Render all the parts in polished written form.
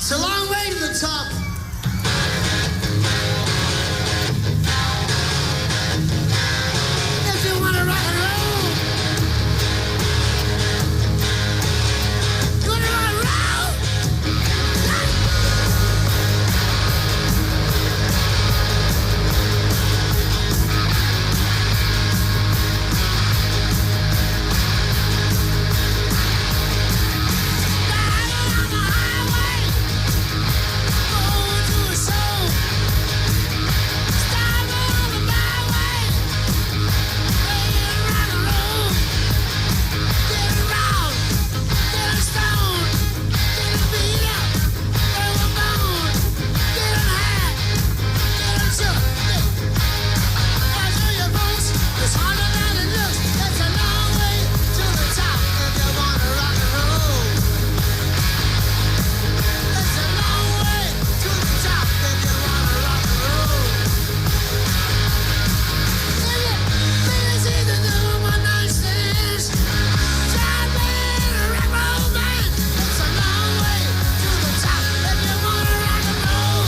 It's a long way to the top. If you wanna rock and roll, you wanna rock and roll. Driving on the highway, going through a soul. Stopping on the byway, playing rock and roll. Getting round, getting stoned, getting beat up, getting boned, getting high, getting shook. Down to your bones, it's harder than it looks. It's a long way to the top if you wanna rock and roll. It's a long way to the top if you wanna rock and roll. Ladies in the new one-night stands, driving a rock and roll band. It's a long way to the top if you wanna rock and roll.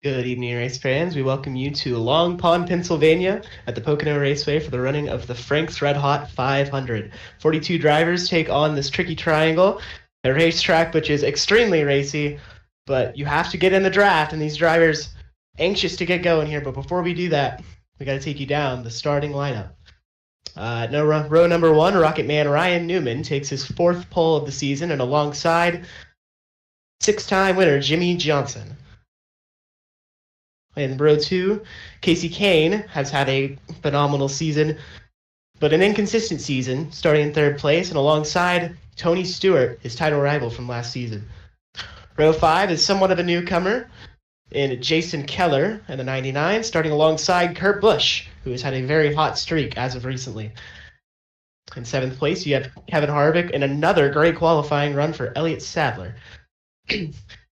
Good evening, race fans. We welcome you to Long Pond, Pennsylvania at the Pocono Raceway for the running of the Frank's Red Hot 500. 42 drivers take on this tricky triangle, a racetrack which is extremely racy, but you have to get in the draft, and these drivers anxious to get going here. But before we do that, we got to take you down the starting lineup. Row number 1, Rocket Man Ryan Newman takes his 4th pole of the season, and alongside 6-time winner Jimmy Johnson. In row 2, Casey Kane has had a phenomenal season, but an inconsistent season, starting in 3rd place, and alongside Tony Stewart, his title rival from last season. Row 5 is somewhat of a newcomer in Jason Keller in the 99, starting alongside Kurt Busch, who has had a very hot streak as of recently. In 7th place, you have Kevin Harvick in another great qualifying run for Elliott Sadler.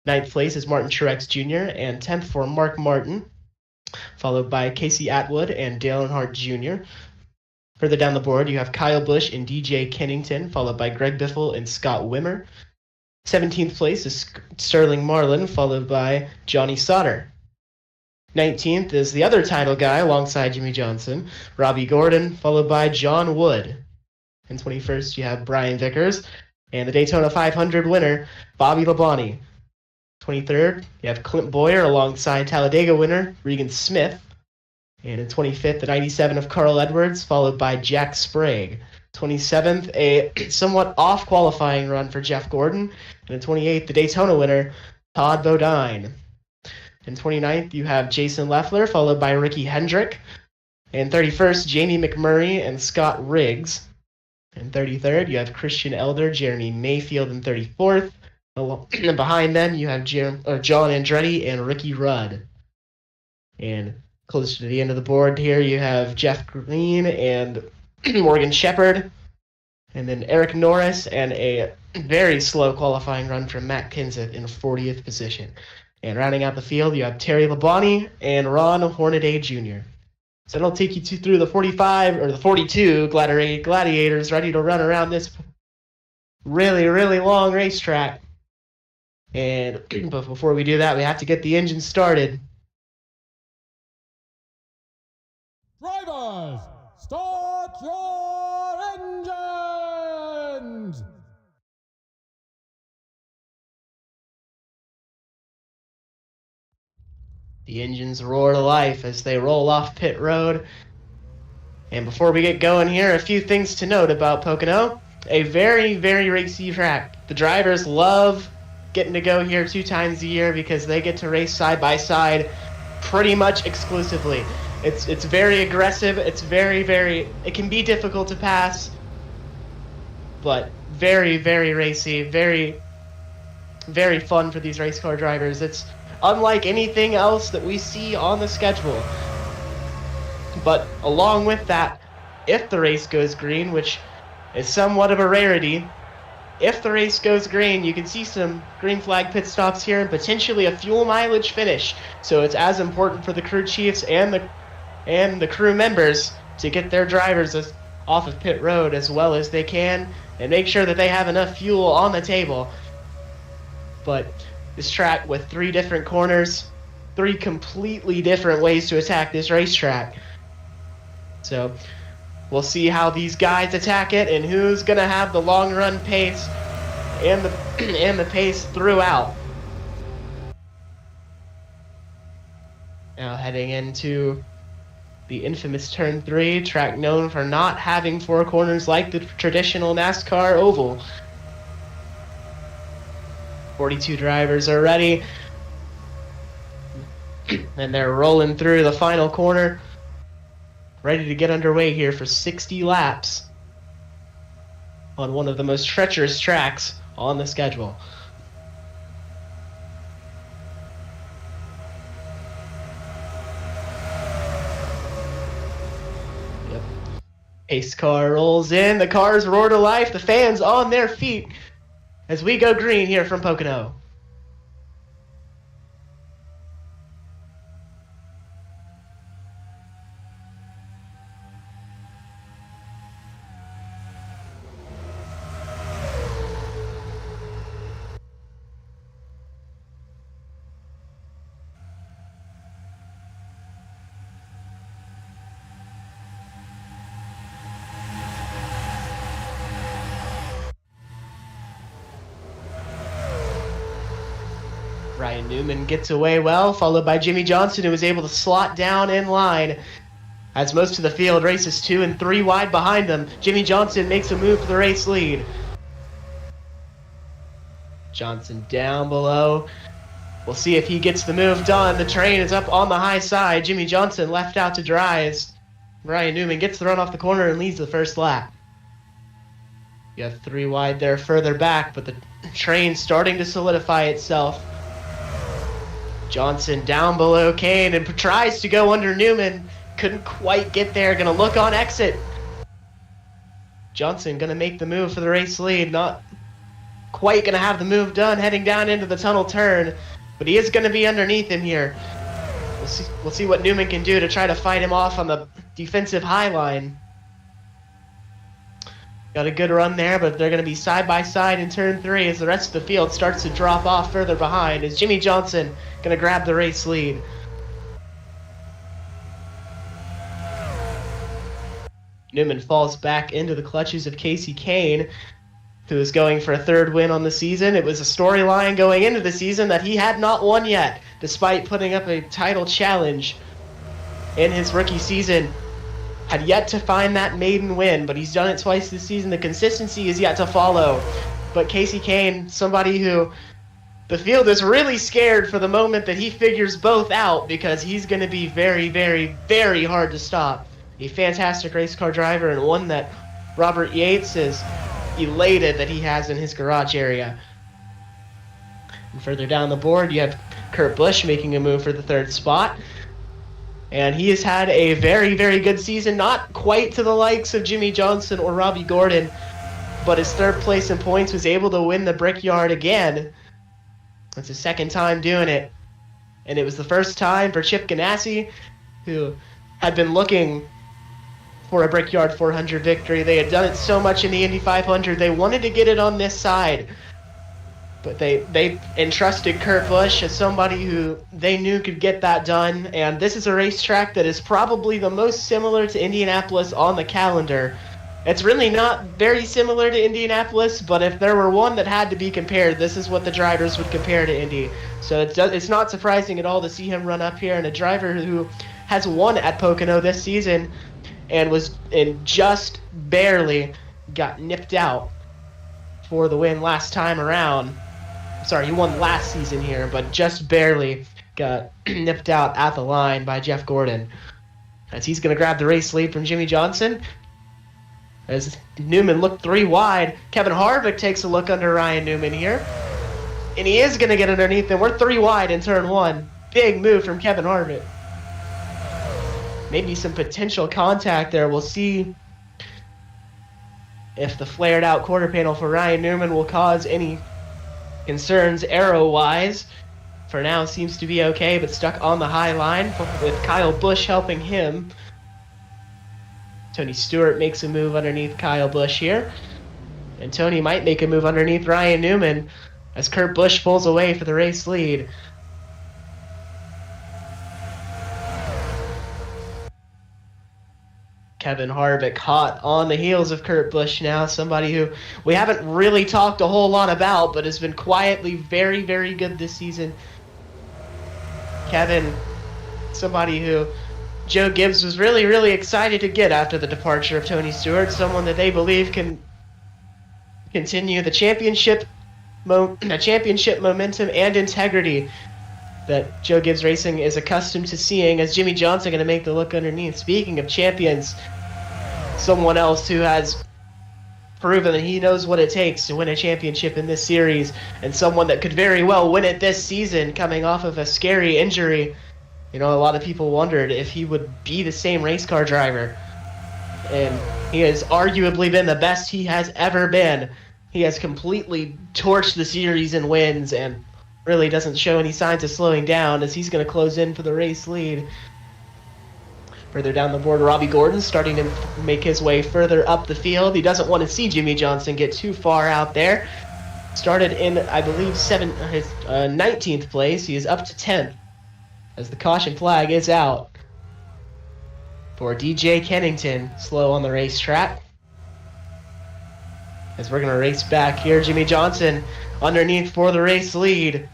9th place is Martin Truex Jr., and 10th for Mark Martin, followed by Casey Atwood and Dale Earnhardt Jr. Further down the board, you have Kyle Busch and DJ Kennington, followed by Greg Biffle and Scott Wimmer. 17th place is Sterling Marlin, followed by Johnny Sauter. 19th is the other title guy alongside Jimmy Johnson, Robbie Gordon, followed by John Wood. And 21st, you have Brian Vickers, and the Daytona 500 winner, Bobby Labonte. 23rd, you have Clint Boyer alongside Talladega winner Regan Smith. And in 25th, the 97 of Carl Edwards, followed by Jack Sprague. 27th, a somewhat off qualifying run for Jeff Gordon. And in 28th, the Daytona winner, Todd Bodine. In 29th, you have Jason Leffler, followed by Ricky Hendrick. And 31st, Jamie McMurray and Scott Riggs. And 33rd, you have Christian Elder, Jeremy Mayfield in 34th. And behind them, you have John Andretti and Ricky Rudd. And closer to the end of the board here, you have Jeff Green and Morgan Shepherd. And then Eric Norris and a very slow qualifying run from Matt Kenseth in 40th position. And rounding out the field, you have Terry Labonte and Ron Hornaday Jr. So that'll take you through the 45 or the 42 gladiators ready to run around this really, really long racetrack. And but before we do that, we have to get the engine started. Drivers, start your engines! The engines roar to life as they roll off pit road. And before we get going here, a few things to note about Pocono. A very, very racy track. The drivers love getting to go here 2 times a year because they get to race side by side pretty much exclusively. It's very aggressive. It's it can be difficult to pass, but very, very racy, very, very fun for these race car drivers. It's unlike anything else that we see on the schedule. But along with that, if the race goes green, which is somewhat of a rarity, if the race goes green, you can see some green flag pit stops here and potentially a fuel mileage finish. So it's as important for the crew chiefs and the crew members to get their drivers off of pit road as well as they can and make sure that they have enough fuel on the table. But this track with 3 different corners, 3 completely different ways to attack this racetrack. So we'll see how these guys attack it and who's going to have the long run pace and the pace throughout. Now heading into the infamous turn 3, track known for not having 4 corners like the traditional NASCAR oval. 42 drivers are ready, and they're rolling through the final corner, ready to get underway here for 60 laps on one of the most treacherous tracks on the schedule. Yep. Pace car rolls in, the cars roar to life, the fans on their feet as we go green here from Pocono. Ryan Newman gets away well, followed by Jimmy Johnson, who was able to slot down in line. As most of the field races 2 and 3 wide behind them, Jimmy Johnson makes a move for the race lead. Johnson down below. We'll see if he gets the move done. The train is up on the high side. Jimmy Johnson left out to dry as Ryan Newman gets the run off the corner and leads the first lap. You have 3 wide there further back, but the train's starting to solidify itself. Johnson down below Kane and tries to go under Newman. Couldn't quite get there. Gonna look on exit. Johnson gonna make the move for the race lead. Not quite gonna have the move done heading down into the tunnel turn, but he is gonna be underneath him here. We'll see what Newman can do to try to fight him off on the defensive high line. Got a good run there, but they're going to be side by side in turn 3 as the rest of the field starts to drop off further behind. Is Jimmy Johnson going to grab the race lead? Newman falls back into the clutches of Casey Kane, who is going for a 3rd win on the season. It was a storyline going into the season that he had not won yet, despite putting up a title challenge in his rookie season. Had yet to find that maiden win, but he's done it twice this season. The consistency is yet to follow. But Casey Kane, somebody who the field is really scared for the moment that he figures both out, because he's going to be very, very, very hard to stop. A fantastic race car driver, and one that Robert Yates is elated that he has in his garage area. And further down the board, you have Kurt Busch making a move for the 3rd spot. And he has had a very, very good season, not quite to the likes of Jimmy Johnson or Robbie Gordon, but his 3rd place in points, was able to win the Brickyard again. It's his 2nd time doing it. And it was the 1st time for Chip Ganassi, who had been looking for a Brickyard 400 victory. They had done it so much in the Indy 500, they wanted to get it on this side. But they entrusted Kurt Busch as somebody who they knew could get that done, and this is a racetrack that is probably the most similar to Indianapolis on the calendar. It's really not very similar to Indianapolis, but if there were one that had to be compared, this is what the drivers would compare to Indy. So it's not surprising at all to see him run up here, and a driver who has won at Pocono this season and just barely got nipped out for the win last time around. Sorry, he won last season here, but just barely got nipped out at the line by Jeff Gordon. As he's going to grab the race lead from Jimmy Johnson. As Newman looked 3 wide, Kevin Harvick takes a look under Ryan Newman here. And he is going to get underneath him. We're 3 wide in turn 1. Big move from Kevin Harvick. Maybe some potential contact there. We'll see if the flared out quarter panel for Ryan Newman will cause any concerns arrow-wise. For now, seems to be okay, but stuck on the high line with Kyle Busch helping him. Tony Stewart makes a move underneath Kyle Busch here. And Tony might make a move underneath Ryan Newman as Kurt Busch pulls away for the race lead. Kevin Harvick hot on the heels of Kurt Busch now, somebody who we haven't really talked a whole lot about, but has been quietly very, very good this season. Kevin, somebody who Joe Gibbs was really, really excited to get after the departure of Tony Stewart, someone that they believe can continue the championship momentum and integrity that Joe Gibbs Racing is accustomed to seeing, as Jimmy Johnson going to make the look underneath. Speaking of champions, someone else who has proven that he knows what it takes to win a championship in this series, and someone that could very well win it this season coming off of a scary injury. You know, a lot of people wondered if he would be the same race car driver, and he has arguably been the best he has ever been. He has completely torched the series in wins and really doesn't show any signs of slowing down as he's going to close in for the race lead. Further down the board, Robbie Gordon starting to make his way further up the field. He doesn't want to see Jimmy Johnson get too far out there. Started in, I believe, 19th place. He is up to 10th as the caution flag is out for DJ Kennington, slow on the racetrack. As we're going to race back here, Jimmy Johnson underneath for the race lead.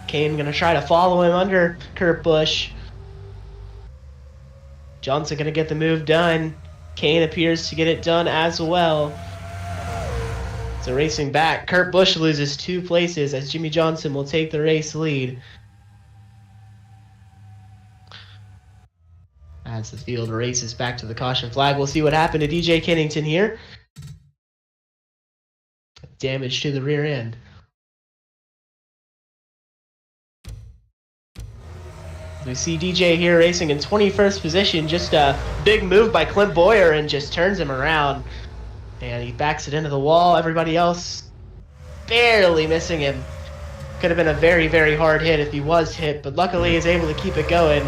Kane going to try to follow him under Kurt Busch. Johnson going to get the move done. Kane appears to get it done as well. So racing back, Kurt Busch loses 2 places as Jimmy Johnson will take the race lead. As the field races back to the caution flag, we'll see what happened to DJ Kennington here. Damage to the rear end. We see DJ here racing in 21st position. Just a big move by Clint Boyer and just turns him around. And he backs it into the wall. Everybody else barely missing him. Could have been a very, very hard hit if he was hit, but luckily he's able to keep it going.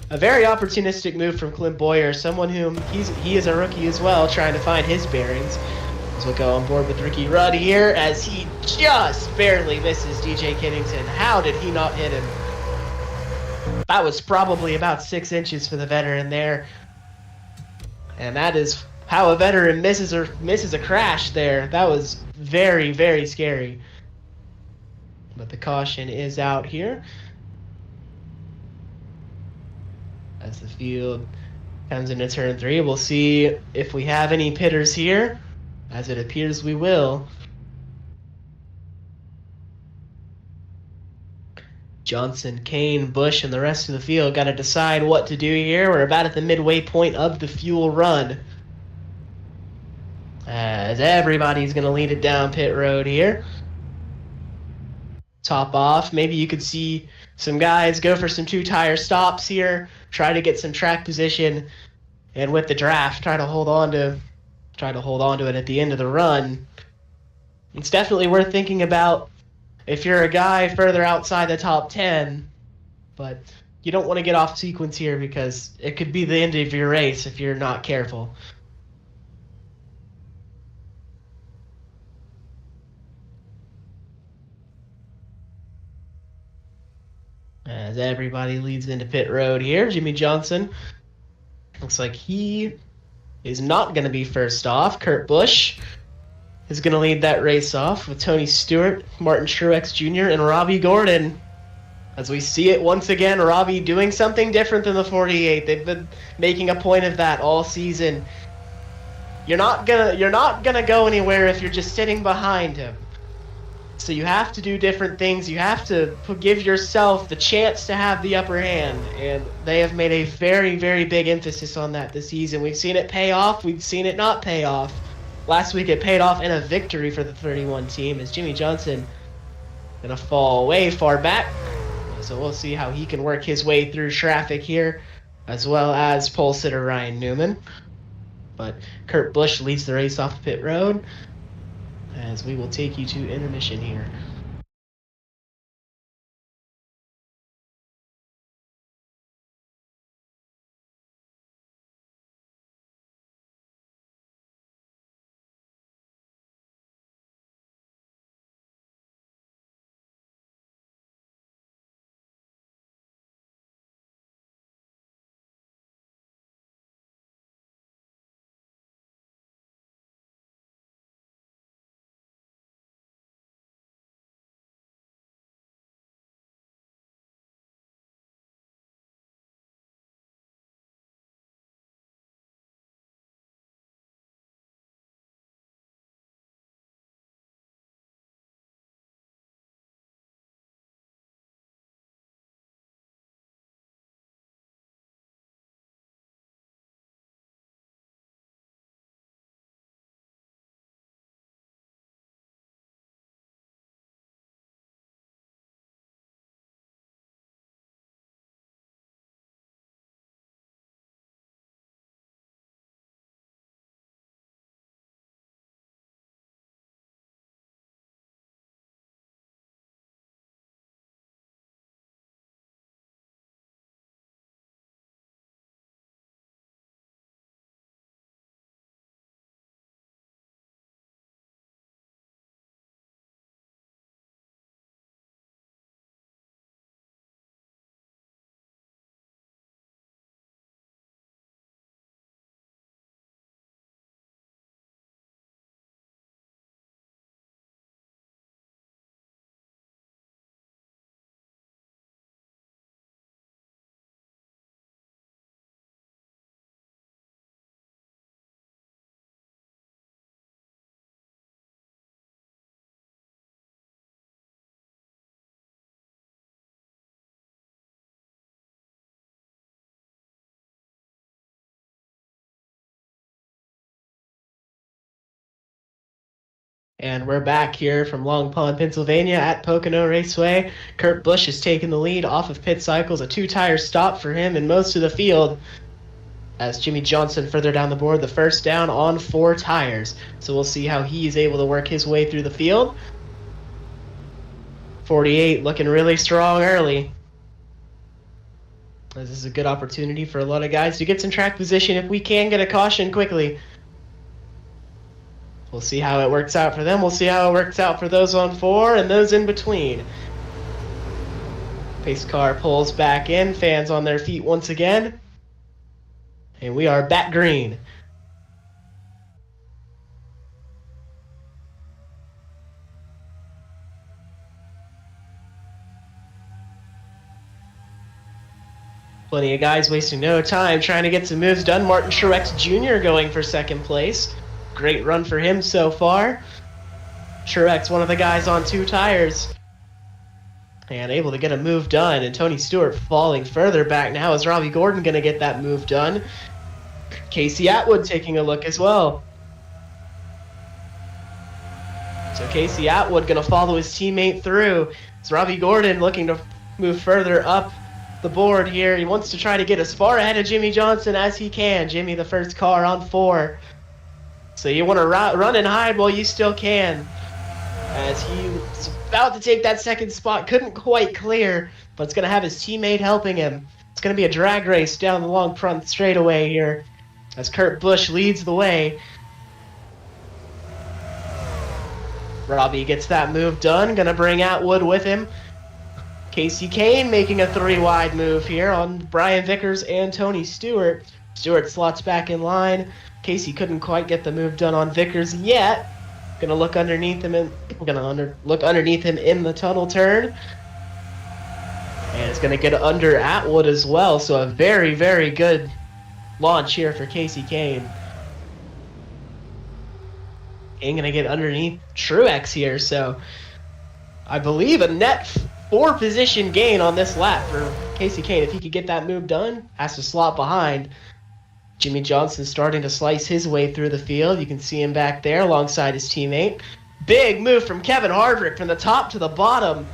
A very opportunistic move from Clint Boyer, someone whom he is a rookie as well, trying to find his bearings. As we'll go on board with Ricky Rudd here as he just barely misses DJ Kennington. How did he not hit him? That was probably about 6 inches for the veteran there. And that is how a veteran misses a crash there. That was very, very scary. But the caution is out here as the field comes into turn 3. We'll see if we have any pitters here, as it appears we will. Johnson, Kane, Busch, and the rest of the field got to decide what to do here. We're about at the midway point of the fuel run, as everybody's going to lead it down pit road here. Top off. Maybe you could see some guys go for some 2-tire stops here, try to get some track position, and with the draft, try to hold on to it at the end of the run. It's definitely worth thinking about if you're a guy further outside the top 10, but you don't want to get off sequence here because it could be the end of your race if you're not careful. As everybody leads into pit road here, Jimmy Johnson looks like he is not going to be first off. Kurt Busch is going to lead that race off with Tony Stewart, Martin Truex Jr., and Robbie Gordon. As we see it once again, Robbie doing something different than the 48. They've been making a point of that all season. You're not gonna go anywhere if you're just sitting behind him. So you have to do different things. You have to give yourself the chance to have the upper hand, and they have made a very, very big emphasis on that this season. We've seen it pay off. We've seen it not pay off. Last week it paid off in a victory for the 31 team as Jimmy Johnson gonna fall way far back. So we'll see how he can work his way through traffic here, as well as pole sitter Ryan Newman. But Kurt Busch leads the race off pit road, as we will take you to intermission here. And we're back here from Long Pond, Pennsylvania at Pocono Raceway. Kurt Busch has taken the lead off of pit cycles, a two-tire stop for him in most of the field. As Jimmy Johnson further down the board, the first down on 4 tires. So we'll see how he is able to work his way through the field. 48 looking really strong early. This is a good opportunity for a lot of guys to get some track position if we can get a caution quickly. We'll see how it works out for them. We'll see how it works out for those on 4 and those in between. Pace car pulls back in, fans on their feet once again. And we are back green. Plenty of guys wasting no time trying to get some moves done. Martin Truex Jr. going for second place. Great run for him so far. Truex, one of the guys on 2 tires. And able to get a move done. And Tony Stewart falling further back now. Is Robbie Gordon going to get that move done? Casey Atwood taking a look as well. So Casey Atwood going to follow his teammate through. It's Robbie Gordon looking to move further up the board here. He wants to try to get as far ahead of Jimmy Johnson as he can. Jimmy, the first car on 4. So you want to run and hide while you still can. As he's about to take that second spot, couldn't quite clear, but it's going to have his teammate helping him. It's going to be a drag race down the long front straightaway here as Kurt Busch leads the way. Robbie gets that move done, going to bring Atwood with him. Casey Kane making a 3-wide move here on Brian Vickers and Tony Stewart. Stewart slots back in line. Casey couldn't quite get the move done on Vickers yet. Gonna look underneath him look underneath him in the tunnel turn. And it's gonna get under Atwood as well. So a very, very good launch here for Casey Kane. Kane gonna get underneath Truex here, so I believe a net 4-position gain on this lap for Casey Kane. If he could get that move done, has to slot behind. Jimmy Johnson starting to slice his way through the field. You can see him back there alongside his teammate. Big move from Kevin Harvick from the top to the bottom.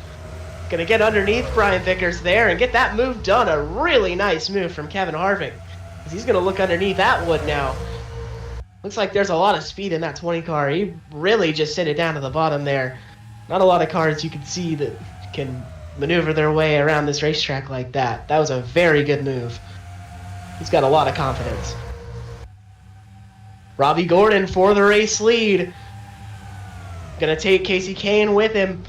Gonna get underneath Brian Vickers there and get that move done. A really nice move from Kevin Harvick. He's gonna look underneath Atwood now. Looks like there's a lot of speed in that 20 car. He really just sent it down to the bottom there. Not a lot of cars you can see that can maneuver their way around this racetrack like that. That was a very good move. He's got a lot of confidence. Robbie Gordon for the race lead. Gonna take Casey Kane with him.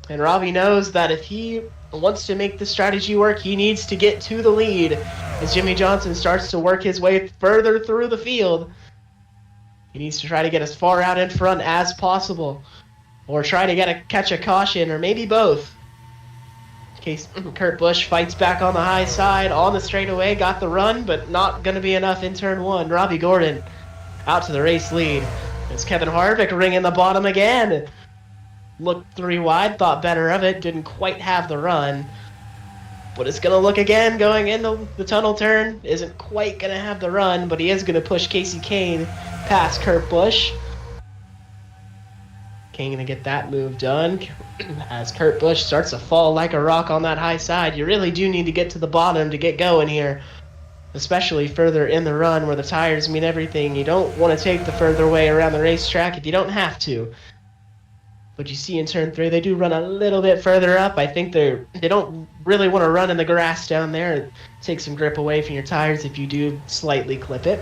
And Robbie knows that if he wants to make the strategy work, he needs to get to the lead as Jimmy Johnson starts to work his way further through the field. He needs to try to get as far out in front as possible, or try to catch a caution, or maybe both. Kurt Busch fights back on the high side, on the straightaway, got the run, but not going to be enough in turn 1. Robbie Gordon out to the race lead. It's Kevin Harvick ringing the bottom again. Looked 3 wide, thought better of it, didn't quite have the run. But it's going to look again going into the tunnel turn. Isn't quite going to have the run, but he is going to push Casey Kane past Kurt Busch. Kane going to get that move done as Kurt Busch starts to fall like a rock on that high side. You really do need to get to the bottom to get going here, especially further in the run where the tires mean everything. You don't want to take the further way around the racetrack if you don't have to. But you see in turn 3, they do run a little bit further up. I think they don't really want to run in the grass down there. It takes some grip away from your tires if you do slightly clip it.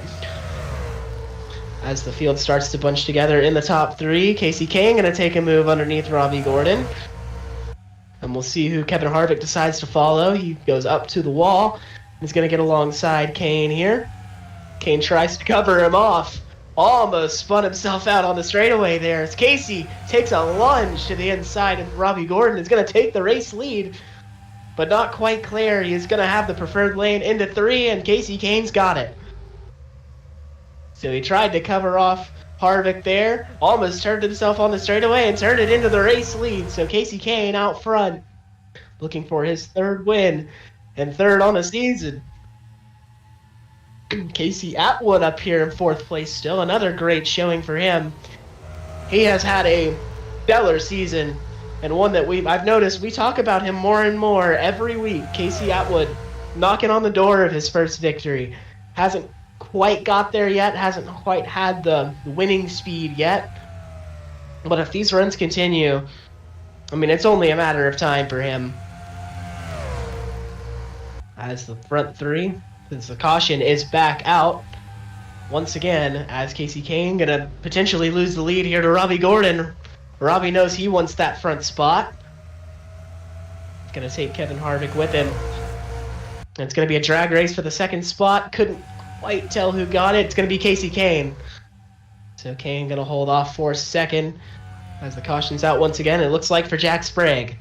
As the field starts to bunch together in the top 3, Casey Kane going to take a move underneath Robbie Gordon. And we'll see who Kevin Harvick decides to follow. He goes up to the wall. He's going to get alongside Kane here. Kane tries to cover him off. Almost spun himself out on the straightaway there as Casey takes a lunge to the inside, and Robbie Gordon is going to take the race lead, but not quite clear. He's going to have the preferred lane into 3, and Casey Kane's got it. So he tried to cover off Harvick there, almost turned himself on the straightaway and turned it into the race lead. So Casey Kane out front, looking for his 3rd win and 3rd on the season. Casey Atwood up here in 4th place still. Another great showing for him. He has had a stellar season, and one that I've noticed we talk about him more and more every week. Casey Atwood knocking on the door of his first victory. Hasn't quite got there yet, hasn't quite had the winning speed yet. But if these runs continue, I mean, it's only a matter of time for him. As the front 3, since the caution is back out, once again, as Casey Kane going to potentially lose the lead here to Robbie Gordon. Robbie knows he wants that front spot. Going to take Kevin Harvick with him. And it's going to be a drag race for the 2nd spot. Couldn't quite tell who got it. It's going to be Casey Kane. So Kane going to hold off for 2nd as the caution's out once again. It looks like for Jack Sprague.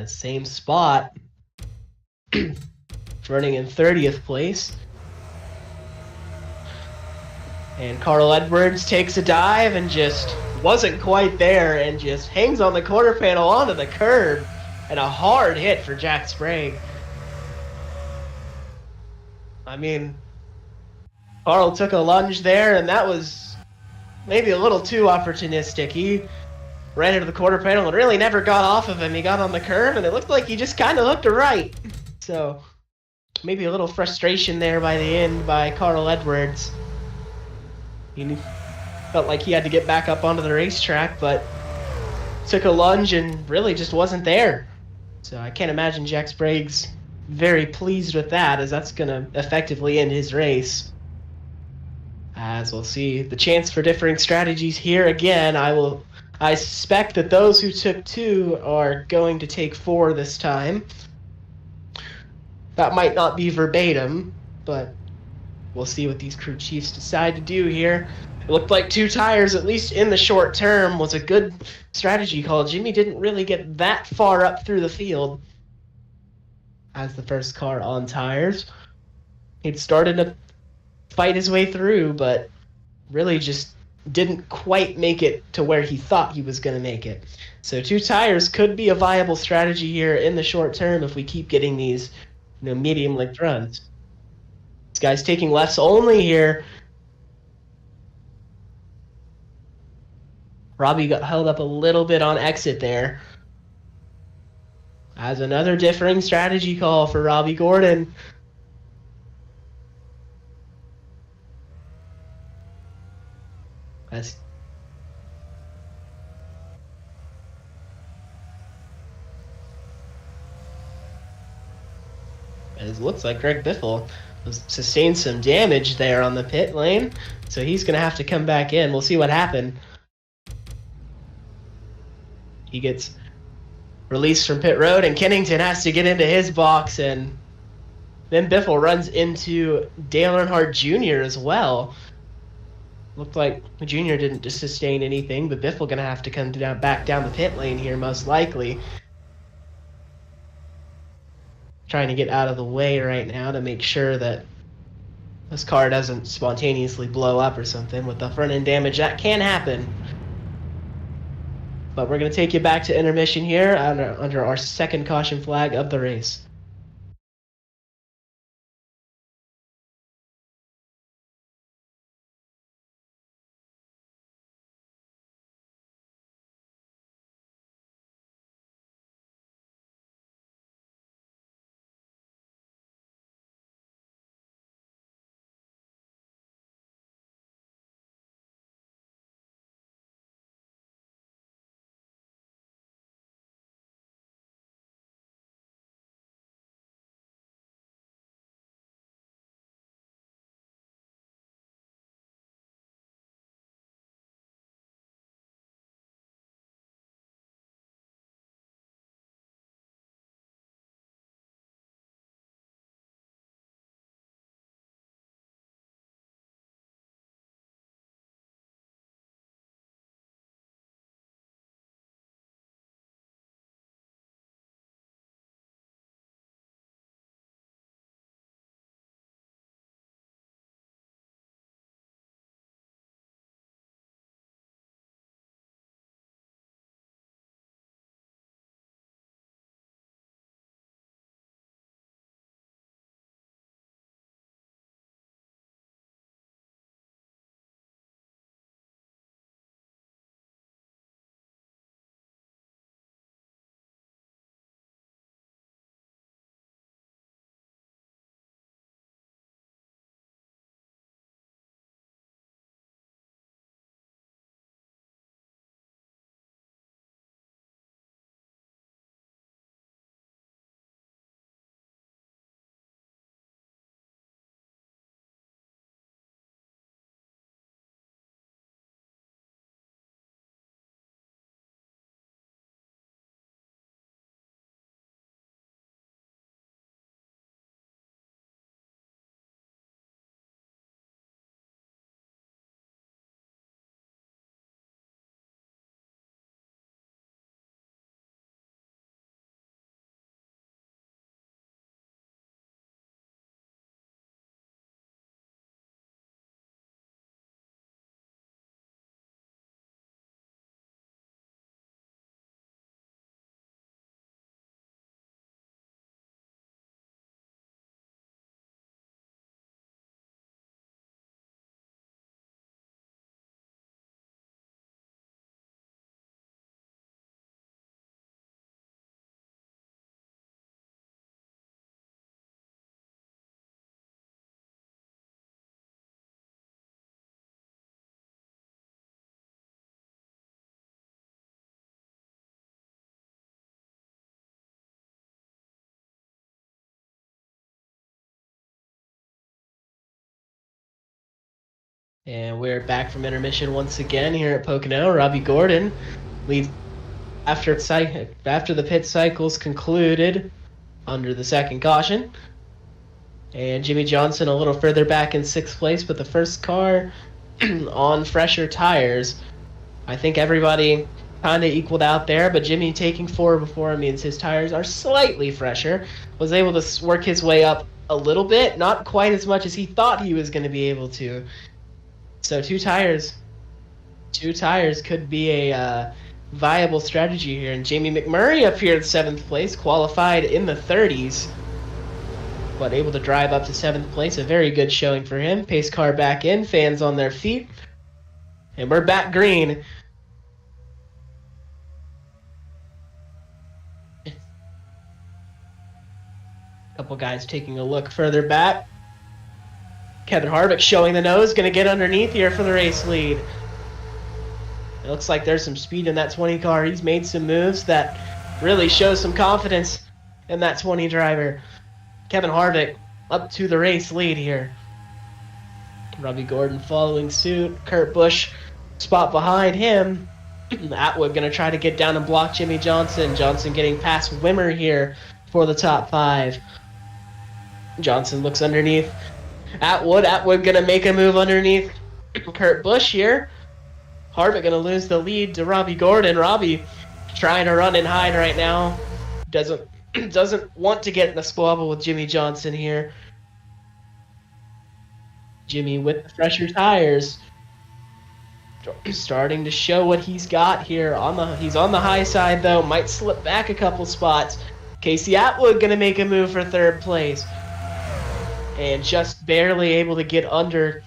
Same spot. Running in 30th place. And Carl Edwards takes a dive and just wasn't quite there and just hangs on the quarter panel onto the curb. And a hard hit for Jack Sprague. I mean, Carl took a lunge there, and that was maybe a little too opportunistic. He ran into the quarter panel and really never got off of him. He got on the curb, and it looked like he just kind of looked right. So maybe a little frustration there by the end by Carl Edwards. He felt like he had to get back up onto the racetrack, but took a lunge and really just wasn't there. So I can't imagine Jack Sprague's very pleased with that, as that's going to effectively end his race. As we'll see, the chance for differing strategies here again. I suspect that those who took 2 are going to take 4 this time. That might not be verbatim, but we'll see what these crew chiefs decide to do here. It looked like 2 tires, at least in the short term, was a good strategy call. Jimmy didn't really get that far up through the field as the first car on tires. He'd started to fight his way through, but really just didn't quite make it to where he thought he was going to make it. So 2 tires could be a viable strategy here in the short term if we keep getting these, medium length runs. This guy's taking lefts only here. Robbie got held up a little bit on exit there. As another differing strategy call for Robbie Gordon. As it looks like Greg Biffle sustained some damage there on the pit lane, so he's going to have to come back in. We'll see what happened. He gets released from pit road, and Kennington has to get into his box, and then Biffle runs into Dale Earnhardt Jr. as well. Looked like Jr. didn't sustain anything, but Biffle going to have to come back down the pit lane here, most likely. Trying to get out of the way right now to make sure that this car doesn't spontaneously blow up or something with the front end damage. That can happen. But we're going to take you back to intermission here under our second caution flag of the race. And we're back from intermission once again here at Pocono. Robbie Gordon leads after the pit cycle's concluded under the second caution. And Jimmy Johnson a little further back in 6th place, but the first car on fresher tires. I think everybody kind of equaled out there, but Jimmy taking 4 before him means his tires are slightly fresher. Was able to work his way up a little bit, not quite as much as he thought he was going to be able to. So two tires could be a viable strategy here. And Jamie McMurray up here in 7th place, qualified in the 30s, but able to drive up to 7th place. A very good showing for him. Pace car back in, fans on their feet, and we're back green. Couple guys taking a look further back. Kevin Harvick showing the nose, going to get underneath here for the race lead. It looks like there's some speed in that 20 car. He's made some moves that really show some confidence in that 20 driver. Kevin Harvick up to the race lead here. Robbie Gordon following suit. Kurt Busch spot behind him. Atwood going to try to get down and block Jimmy Johnson. Johnson getting past Wimmer here for the top 5. Johnson looks underneath Atwood gonna make a move underneath Kurt Busch here. Harvick gonna lose the lead to Robbie Gordon. Robbie trying to run and hide right now. Doesn't want to get in a squabble with Jimmy Johnson here. Jimmy with the fresher tires, starting to show what he's got here. He's on the high side though. Might slip back a couple spots. Casey Atwood gonna make a move for 3rd place. And just barely able to get under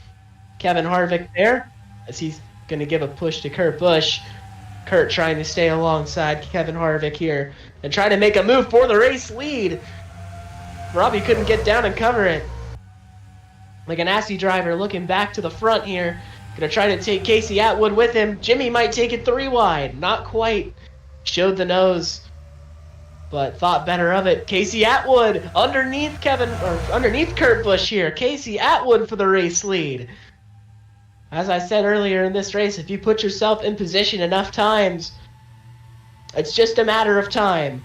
Kevin Harvick there, as he's going to give a push to Kurt Busch. Kurt trying to stay alongside Kevin Harvick here and trying to make a move for the race lead. Robbie couldn't get down and cover it. Like a nasty driver looking back to the front here. Going to try to take Casey Atwood with him. Jimmy might take it 3 wide. Not quite. Showed the nose, but thought better of it. Casey Atwood underneath Kurt Busch here. Casey Atwood for the race lead. As I said earlier in this race, if you put yourself in position enough times, it's just a matter of time.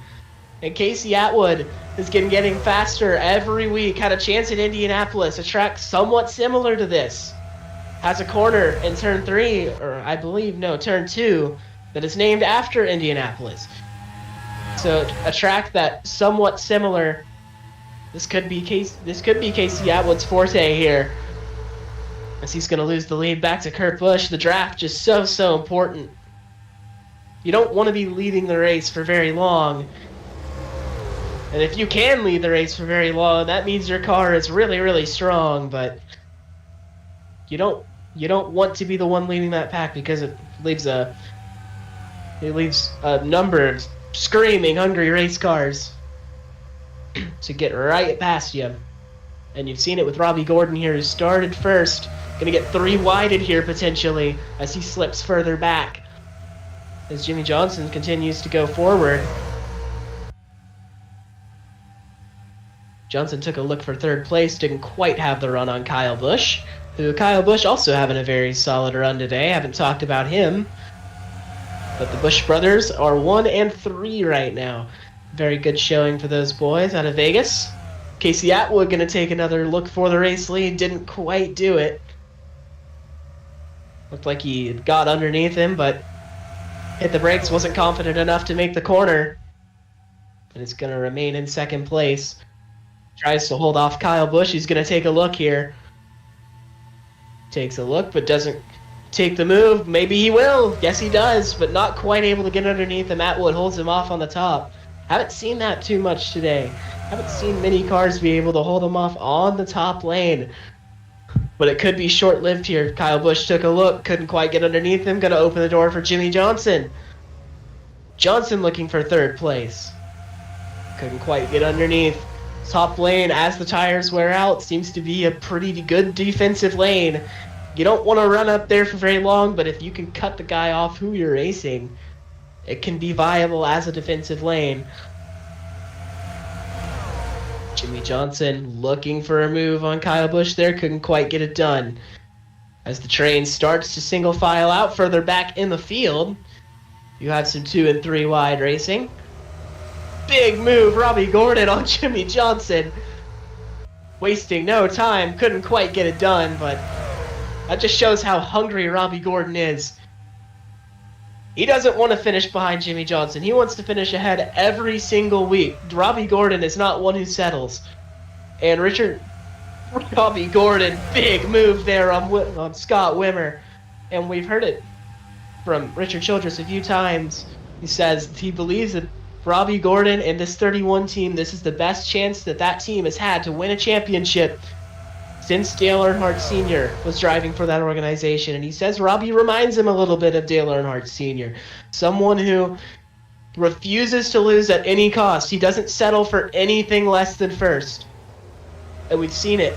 And Casey Atwood is getting faster every week. Had a chance at Indianapolis, a track somewhat similar to this. Has a corner in turn 3, or I believe, no, turn 2, that is named after Indianapolis. So a track that's somewhat similar. This could be Casey Atwood's forte here, as he's going to lose the lead back to Kurt Busch. The draft just so important. You don't want to be leading the race for very long, and if you can lead the race for very long, that means your car is really strong. But you don't want to be the one leading that pack, because it leaves a number of screaming, hungry race cars to get right past you. And you've seen it with Robbie Gordon here, who started first. Going to get 3 wided here potentially as he slips further back, as Jimmy Johnson continues to go forward. Johnson took a look for 3rd place, didn't quite have the run on Kyle Busch, who Kyle Busch also having a very solid run today. Haven't talked about him. But the Busch brothers are 1 and 3 right now. Very good showing for those boys out of Vegas. Casey Atwood going to take another look for the race lead. Didn't quite do it. Looked like he got underneath him, but hit the brakes. Wasn't confident enough to make the corner. And it's going to remain in 2nd place. Tries to hold off Kyle Busch. He's going to take a look here. Takes a look, but doesn't take the move. Maybe he will. Yes, he does, but not quite able to get underneath him. Atwood holds him off on the top. Haven't seen that too much today. Haven't seen many cars be able to hold him off on the top lane. But it could be short-lived here. Kyle Busch took a look, couldn't quite get underneath him. Going to open the door for Jimmy Johnson. Johnson looking for 3rd place. Couldn't quite get underneath. Top lane, as the tires wear out, seems to be a pretty good defensive lane. You don't want to run up there for very long, but if you can cut the guy off who you're racing, it can be viable as a defensive lane. Jimmy Johnson looking for a move on Kyle Busch there, couldn't quite get it done. As the train starts to single file out further back in the field, you have some 2 and 3 wide racing. Big move, Robbie Gordon on Jimmy Johnson. Wasting no time, couldn't quite get it done, but that just shows how hungry Robbie Gordon is. He doesn't want to finish behind Jimmy Johnson. He wants to finish ahead every single week. Robbie Gordon is not one who settles. And Robbie Gordon, big move there on Scott Wimmer. And we've heard it from Richard Childress a few times. He says he believes that Robbie Gordon and this 31 team, this is the best chance that team has had to win a championship since Dale Earnhardt Sr. was driving for that organization. And he says Robbie reminds him a little bit of Dale Earnhardt Sr., someone who refuses to lose at any cost. He doesn't settle for anything less than first. And we've seen it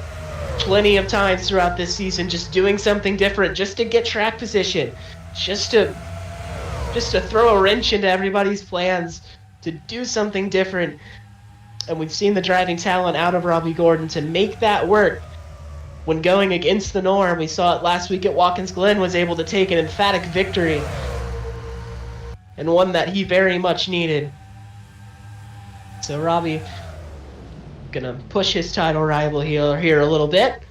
plenty of times throughout this season, just doing something different, just to get track position, just to throw a wrench into everybody's plans, to do something different. And we've seen the driving talent out of Robbie Gordon to make that work when going against the norm. We saw it last week at Watkins Glen, was able to take an emphatic victory, and one that he very much needed. So Robbie gonna push his title rival here a little bit,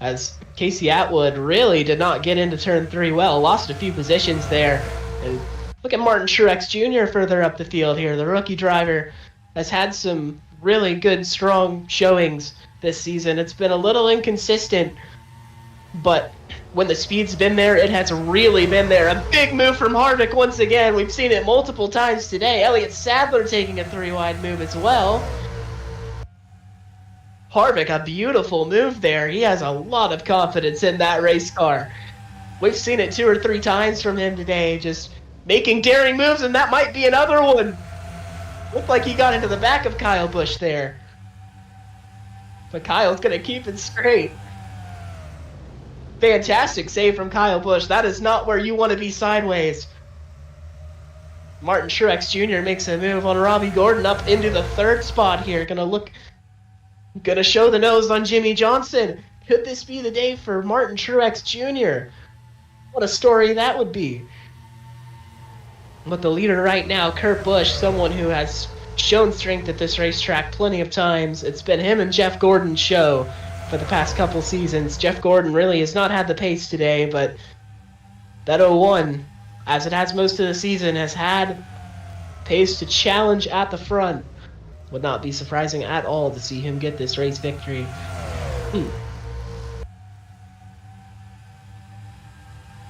as Casey Atwood really did not get into turn 3 well, lost a few positions there. And look at Martin Truex Jr. further up the field here. The rookie driver has had some really good, strong showings this season. It's been a little inconsistent, but when the speed's been there, it has really been there. A big move from Harvick once again. We've seen it multiple times today. Elliott Sadler taking a 3-wide move as well. Harvick, a beautiful move there. He has a lot of confidence in that race car. We've seen it 2 or 3 times from him today, just making daring moves, and that might be another one. Looked like he got into the back of Kyle Busch there. But Kyle's going to keep it straight. Fantastic save from Kyle Busch. That is not where you want to be sideways. Martin Truex Jr. makes a move on Robbie Gordon up into the 3rd spot here. Gonna show the nose on Jimmy Johnson. Could this be the day for Martin Truex Jr.? What a story that would be. But the leader right now, Kurt Busch, someone who has shown strength at this racetrack plenty of times. It's been him and Jeff Gordon's show for the past couple seasons. Jeff Gordon really has not had the pace today, but that 01, as it has most of the season, has had pace to challenge at the front. Would not be surprising at all to see him get this race victory.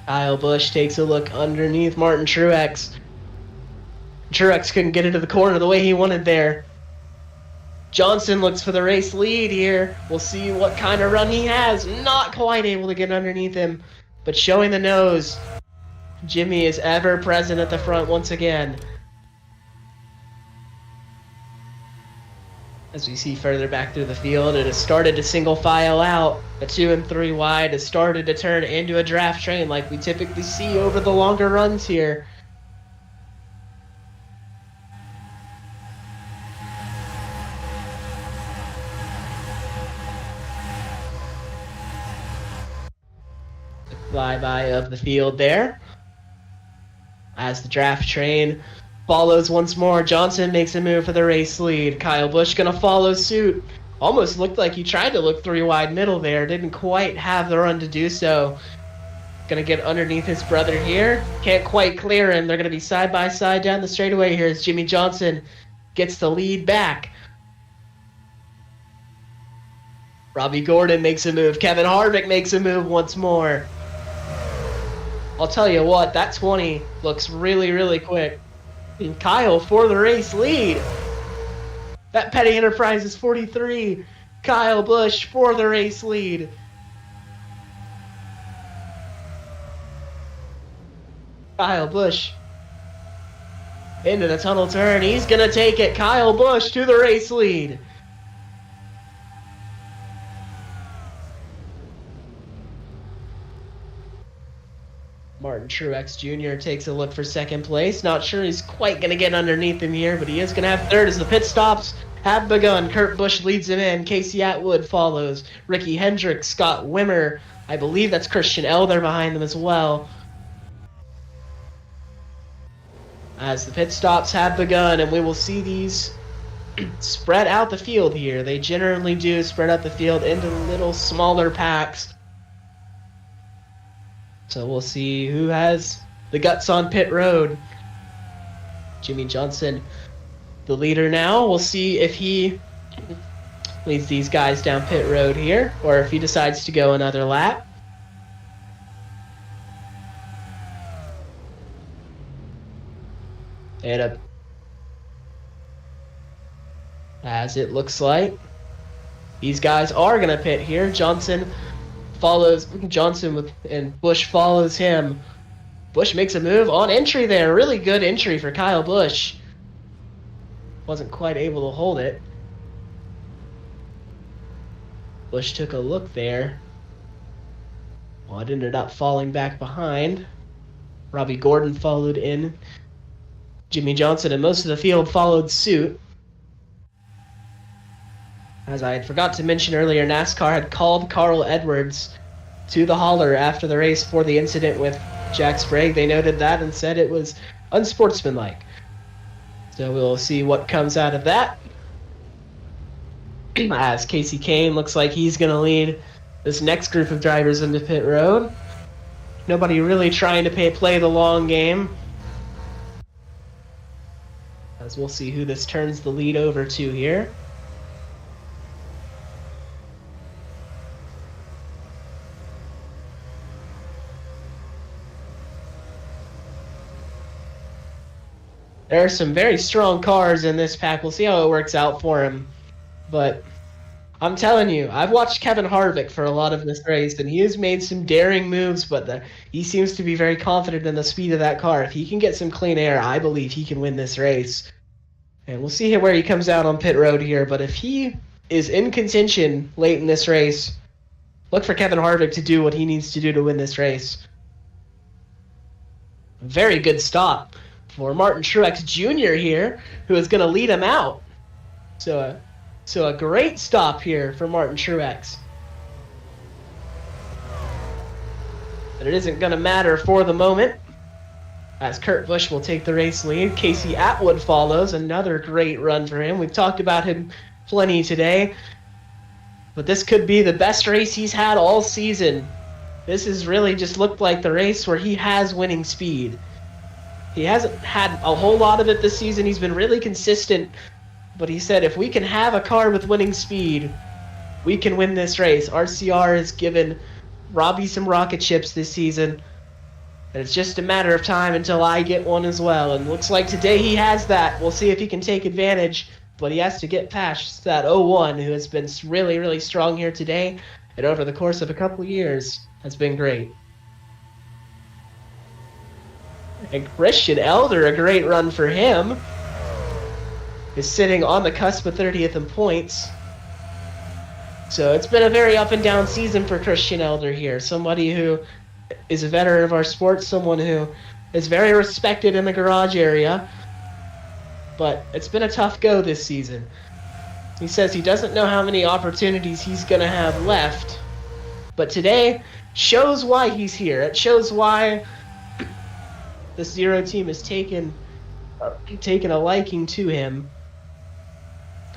Kyle Busch takes a look underneath Martin Truex. Truex couldn't get into the corner the way he wanted there. Johnson looks for the race lead here. We'll see what kind of run he has. Not quite able to get underneath him, but showing the nose. Jimmy is ever present at the front once again. As we see further back through the field, it has started to single file out. The 2 and 3 wide has started to turn into a draft train like we typically see over the longer runs here. The flyby of the field there. As the draft train follows once more, Johnson makes a move for the race lead. Kyle Busch gonna follow suit. Almost looked like he tried to look 3 wide middle there. Didn't quite have the run to do so. Gonna get underneath his brother here. Can't quite clear him. They're gonna be side by side down the straightaway here as Jimmy Johnson gets the lead back. Robbie Gordon makes a move. Kevin Harvick makes a move once more. I'll tell you what, that 20 looks really, really quick. And Kyle for the race lead. That Petty Enterprises 43. Kyle Busch for the race lead. Kyle Busch into the tunnel turn. He's going to take it. Kyle Busch to the race lead. Martin Truex Jr. takes a look for 2nd place. Not sure he's quite going to get underneath him here, but he is going to have 3rd as the pit stops have begun. Kurt Busch leads him in. Casey Atwood follows. Ricky Hendricks, Scott Wimmer I believe that's Christian Elder behind them as well. As the pit stops have begun, and we will see these spread out the field here. They generally do spread out the field into little smaller packs. So we'll see who has the guts on pit road. Jimmy Johnson, the leader now. We'll see if he leads these guys down pit road here, or if he decides to go another lap. And as it looks like, these guys are going to pit here. Johnson follows and Bush follows him. Bush makes a move on entry there. Really good entry for Kyle Busch. Wasn't quite able to hold it. Bush took a look there. Well, it ended up falling back behind. Robbie Gordon followed in. Jimmy Johnson and most of the field followed suit. As I forgot to mention earlier, NASCAR had called Carl Edwards to the hauler after the race for the incident with Jack Sprague. They noted that and said it was unsportsmanlike. So we'll see what comes out of that. As Casey Kane looks like he's going to lead this next group of drivers into pit road. Nobody really trying to play the long game. As we'll see who this turns the lead over to here. There are some very strong cars in this pack. We'll see how it works out for him. But I'm telling you, I've watched Kevin Harvick for a lot of this race, and he has made some daring moves, but he seems to be very confident in the speed of that car. If he can get some clean air, I believe he can win this race. And we'll see where he comes out on pit road here. But if he is in contention late in this race, look for Kevin Harvick to do what he needs to do to win this race. Very good stop for Martin Truex Jr. here, who is going to lead him out. So a great stop here for Martin Truex. But it isn't going to matter for the moment, as Kurt Busch will take the race lead. Casey Atwood follows. Another great run for him. We've talked about him plenty today, but this could be the best race he's had all season. This has really just looked like the race where he has winning speed. He hasn't had a whole lot of it this season. He's been really consistent, but he said if we can have a car with winning speed, we can win this race. RCR has given Robbie some rocket ships this season, and it's just a matter of time until I get one as well. And looks like today he has that. We'll see if he can take advantage, but he has to get past that 01, who has been really, really strong here today, and over the course of a couple of years has been great. And Christian Elder, a great run for him, is sitting on the cusp of 30th in points. So it's been a very up and down season for Christian Elder here. Somebody who is a veteran of our sport, someone who is very respected in the garage area. But it's been a tough go this season. He says he doesn't know how many opportunities he's going to have left. But today shows why he's here. It shows why the Zero team has taken a liking to him.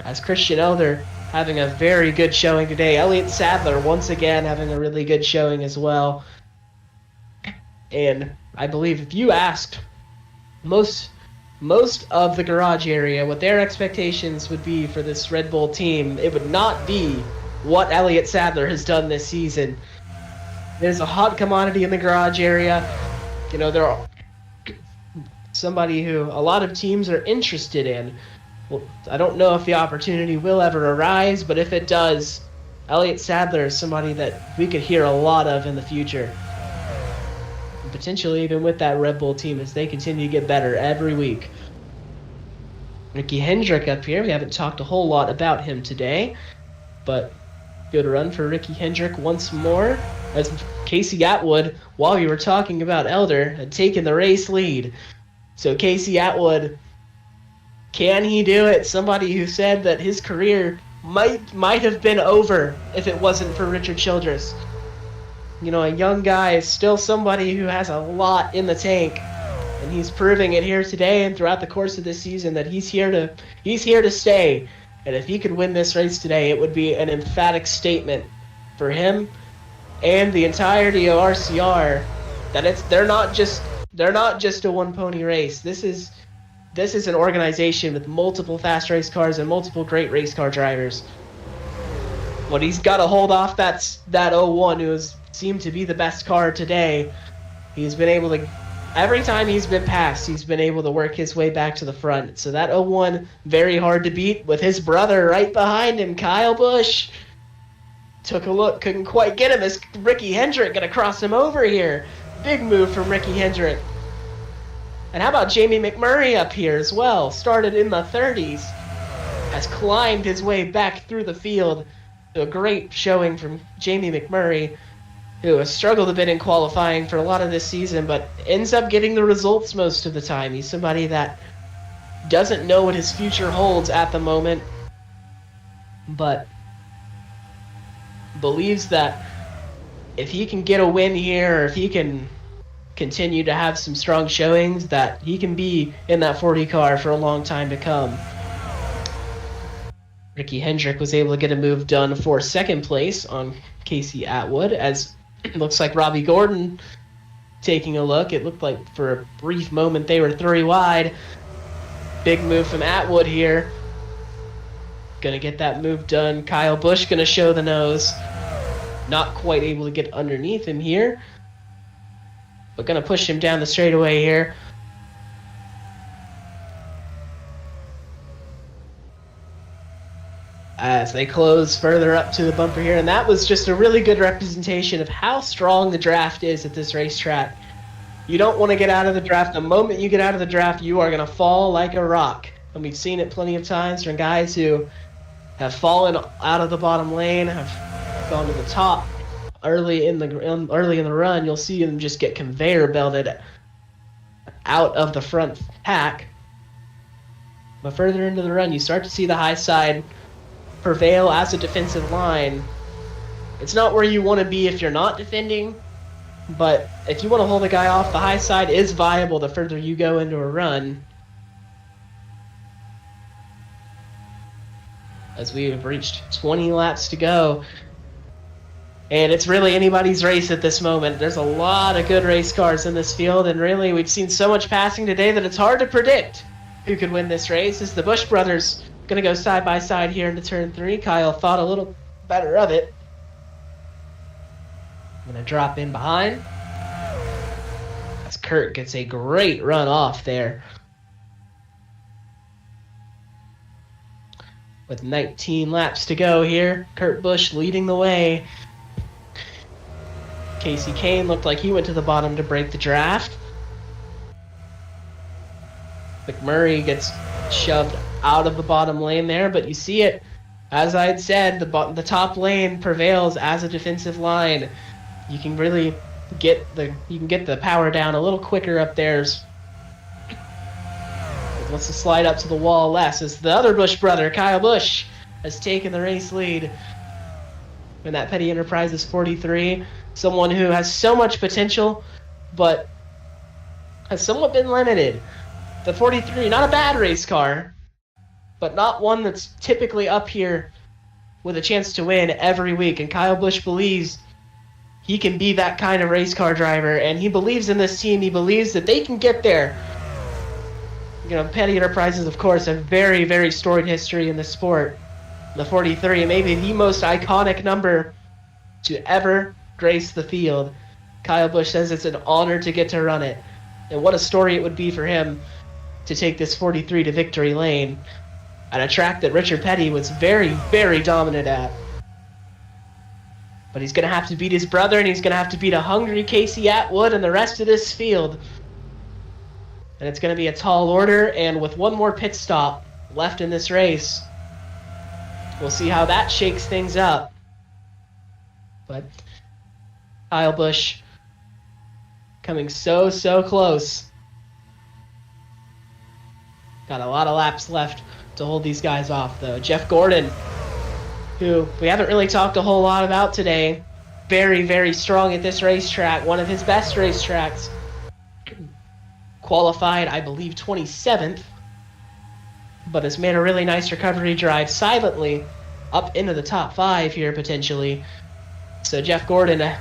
As Christian Elder having a very good showing today. Elliott Sadler once again having a really good showing as well. And I believe if you asked most of the garage area what their expectations would be for this Red Bull team, it would not be what Elliott Sadler has done this season. There's a hot commodity in the garage area. You know, there are somebody who a lot of teams are interested in. Well, I don't know if the opportunity will ever arise, but if it does, Elliott Sadler is somebody that we could hear a lot of in the future. And potentially even with that Red Bull team as they continue to get better every week. Ricky Hendrick up here. We haven't talked a whole lot about him today, but good run for Ricky Hendrick once more. As Casey Atwood, while we were talking about Elder, had taken the race lead. So Casey Atwood, can he do it? Somebody who said that his career might have been over if it wasn't for Richard Childress. a young guy is still somebody who has a lot in the tank. And he's proving it here today and throughout the course of this season that he's here to stay. And if he could win this race today, it would be an emphatic statement for him and the entirety of RCR that they're not just a one pony race. This is an organization with multiple fast race cars and multiple great race car drivers. What he's got to hold off that 01 who has seemed to be the best car today. He's been able to, every time he's been passed, he's been able to work his way back to the front. So that 01, very hard to beat with his brother right behind him, Kyle Busch. Took a look, couldn't quite get him as Ricky Hendrick gonna cross him over here. Big move from Ricky Hendrick. And how about Jamie McMurray up here as well? Started in the 30s, has climbed his way back through the field. A great showing from Jamie McMurray, who has struggled a bit in qualifying for a lot of this season, but ends up getting the results most of the time. He's somebody that doesn't know what his future holds at the moment, but believes that if he can get a win here, or if he can continue to have some strong showings, that he can be in that 40 car for a long time to come. Ricky Hendrick was able to get a move done for second place on Casey Atwood, as it looks like Robbie Gordon taking a look. It looked like for a brief moment they were 3 wide. Big move from Atwood here. Gonna get that move done. Kyle Busch gonna show the nose. Not quite able to get underneath him here, but gonna push him down the straightaway here. As they close further up to the bumper here, and that was just a really good representation of how strong the draft is at this racetrack. You don't want to get out of the draft. The moment you get out of the draft, you are going to fall like a rock. And we've seen it plenty of times from guys who have fallen out of the bottom lane, have gone to the top early in the run. You'll see them just get conveyor belted out of the front pack. But further into the run, you start to see the high side prevail as a defensive line. It's not where you want to be if you're not defending, but if you want to hold a guy off, the high side is viable the further you go into a run. As we have reached 20 laps to go, and it's really anybody's race at this moment. There's a lot of good race cars in this field, and really we've seen so much passing today that it's hard to predict who could win this race. As the Busch brothers going to go side by side here into turn 3. Kyle thought a little better of it. Going to drop in behind. As Kurt gets a great run off there. With 19 laps to go here, Kurt Busch leading the way. Casey Kane looked like he went to the bottom to break the draft. McMurray gets shoved out of the bottom lane there, but you see it, as I had said, the top lane prevails as a defensive line. You can really get the power down a little quicker up there. Wants to slide up to the wall less, as the other Busch brother, Kyle Busch, has taken the race lead in that Petty Enterprises 43. Someone who has so much potential, but has somewhat been limited. The 43, not a bad race car, but not one that's typically up here with a chance to win every week. And Kyle Busch believes he can be that kind of race car driver, and he believes in this team. He believes that they can get there. Petty Enterprises, of course, have very, very storied history in the sport. The 43, maybe the most iconic number to ever grace the field. Kyle Busch says it's an honor to get to run it. And what a story it would be for him to take this 43 to victory lane at a track that Richard Petty was very, very dominant at. But he's going to have to beat his brother, and he's going to have to beat a hungry Casey Atwood and the rest of this field. And it's going to be a tall order, and with one more pit stop left in this race, we'll see how that shakes things up. But Kyle Busch coming so close. Got a lot of laps left to hold these guys off, though. Jeff Gordon, who we haven't really talked a whole lot about today, very, very strong at this racetrack. One of his best racetracks. Qualified, I believe, 27th. But has made a really nice recovery drive silently up into the top 5 here, potentially. So Jeff Gordon...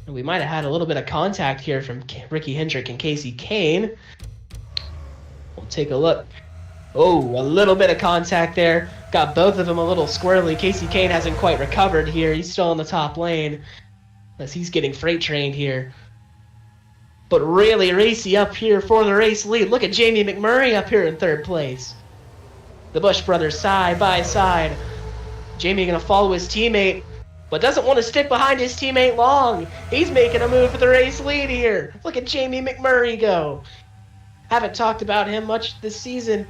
we might have had a little bit of contact here from Ricky Hendrick and Casey Kane. We'll take a look. Oh, a little bit of contact there. Got both of them a little squirrely. Casey Kane hasn't quite recovered here. He's still in the top lane as he's getting freight trained here. But really racy up here for the race lead. Look at Jamie McMurray up here in 3rd place. The Bush brothers side by side. Jamie gonna follow his teammate, but doesn't want to stick behind his teammate long. He's making a move for the race lead here. Look at Jamie McMurray go. Haven't talked about him much this season,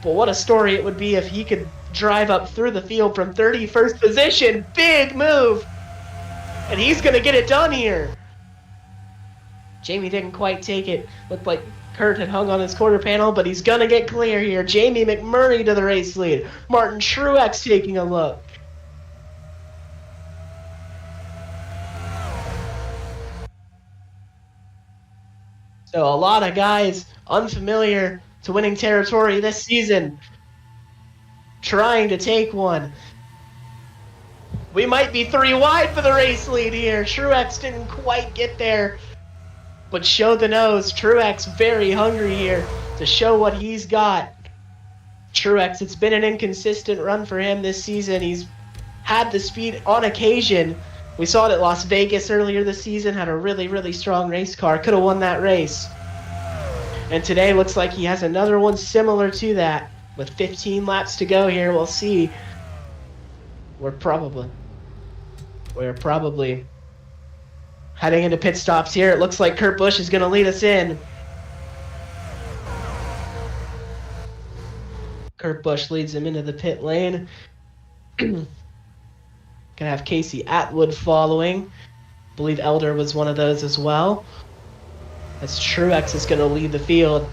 but what a story it would be if he could drive up through the field from 31st position. Big move. And he's going to get it done here. Jamie didn't quite take it. Looked like Kurt had hung on his quarter panel, but he's going to get clear here. Jamie McMurray to the race lead. Martin Truex taking a look. So a lot of guys unfamiliar to winning territory this season trying to take one. We might be 3 wide for the race lead here. Truex didn't quite get there, but showed the nose. Truex very hungry here to show what he's got. Truex, it's been an inconsistent run for him this season. He's had the speed on occasion. We saw it at Las Vegas earlier this season, had a really, really strong race car. Could have won that race. And today looks like he has another one similar to that. With 15 laps to go here, we'll see. We're probably heading into pit stops here. It looks like Kurt Busch is going to lead us in. Kurt Busch leads him into the pit lane. Gonna have Casey Atwood following. I believe Elder was one of those as well. As Truex is going to lead the field.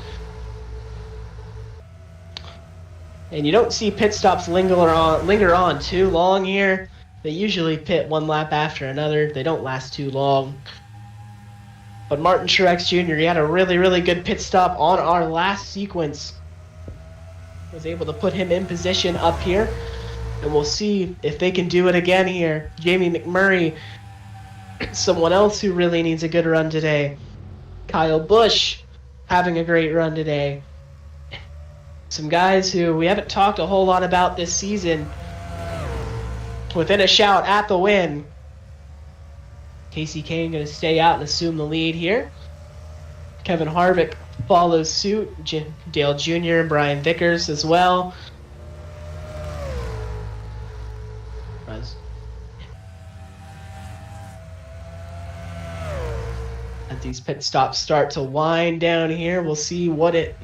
And you don't see pit stops linger on too long here. They usually pit one lap after another. They don't last too long. But Martin Truex Jr., he had a really, really good pit stop on our last sequence. Was able to put him in position up here. And we'll see if they can do it again here. Jamie McMurray, someone else who really needs a good run today. Kyle Busch having a great run today. Some guys who we haven't talked a whole lot about this season. Within a shout at the win. Casey Kane going to stay out and assume the lead here. Kevin Harvick follows suit. Dale Jr. and Brian Vickers as well. As these pit stops start to wind down here, we'll see what it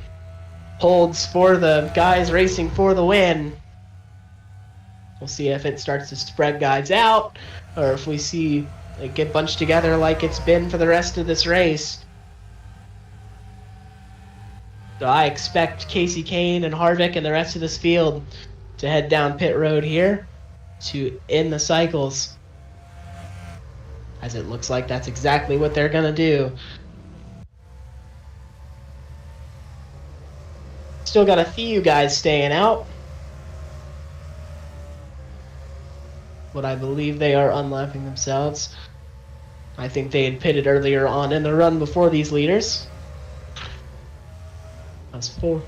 holds for the guys racing for the win. We'll see if it starts to spread guys out, or if we see it get bunched together like it's been for the rest of this race. So I expect Casey Kane and Harvick and the rest of this field to head down pit road here to end the cycles. As it looks like that's exactly what they're going to do. Still got a few guys staying out. But I believe they are unlapping themselves. I think they had pitted earlier on in the run before these leaders. That's 4.